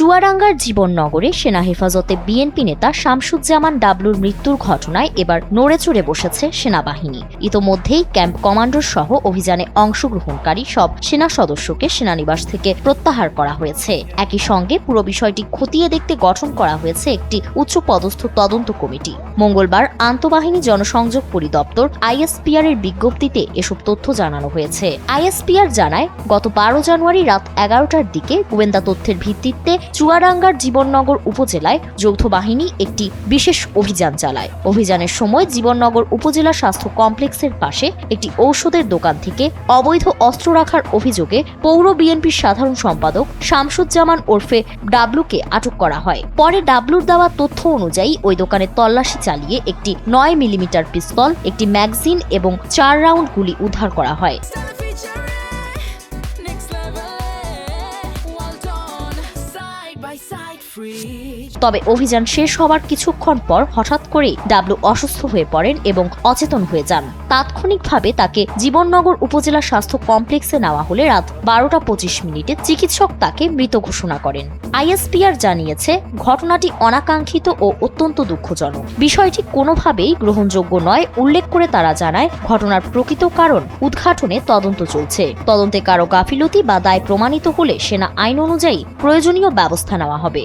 চুয়াডাঙ্গার জীবননগরে সেনা হেফাজতে বিএনপি নেতা শামসুজ্জামান ডাবলুর মৃত্যুর ঘটনায় এবার নড়েচড়ে বসেছে সেনাবাহিনী। ইতোমধ্যেই ক্যাম্প কমান্ডার সহ অভিযানে অংশগ্রহণকারী সব সেনা সদস্যকে সেনানিবাস থেকে প্রত্যাহার করা হয়েছে। একই সঙ্গে পুরো বিষয়টি খতিয়ে দেখতে গঠন করা হয়েছে একটি উচ্চপদস্থ তদন্ত কমিটি। মঙ্গলবার আন্তঃবাহিনী জনসংযোগ পরিদপ্তর আইএসপিআর এর বিজ্ঞপ্তিতে এসব তথ্য জানানো হয়েছে। আইএসপিআর জানায়, গত 12 জানুয়ারি রাত 11টার দিকে গোয়েন্দা তথ্যের ভিত্তিতে চুয়াডাঙ্গার জীবননগর উপজেলায় যৌথ বাহিনী একটি বিশেষ অভিযান চালায়। অভিযানের সময় জীবননগর উপজেলা স্বাস্থ্য কমপ্লেক্সের পাশে একটি ঔষধের দোকান থেকে অবৈধ অস্ত্র রাখার অভিযোগে পৌর বিএনপির সাধারণ সম্পাদক শামসুজ্জামান ওরফে ডাবলুকে আটক করা হয়। পরে ডাবলুর দেওয়া তথ্য অনুযায়ী ওই দোকানে তল্লাশি চালিয়ে একটি 9 মিলিমিটার পিস্তল, একটি ম্যাগাজিন এবং 4 রাউন্ড গুলি উদ্ধার করা হয়। তবে অভিযান শেষ হওয়ার কিছুক্ষণ পর হঠাৎ করেই ডাবলু অসুস্থ হয়ে পড়েন এবং অচেতন হয়ে যান। তাৎক্ষণিকভাবে তাকে জীবননগর উপজেলা স্বাস্থ্য কমপ্লেক্সে নেওয়া হলে রাত 12টা 25 চিকিৎসক তাকে মৃত ঘোষণা করেন। আইএসপিআর জানিয়েছে, ঘটনাটি অনাকাঙ্ক্ষিত ও অত্যন্ত দুঃখজনক। বিষয়টি কোনোভাবেই গ্রহণযোগ্য নয় উল্লেখ করে তারা জানায়, ঘটনার প্রকৃত কারণ উদ্ঘাটনে তদন্ত চলছে। তদন্তে কারো গাফিলতি বা দায় প্রমাণিত হলে সেনা আইন অনুযায়ী প্রয়োজনীয় ব্যবস্থা নেওয়া হবে।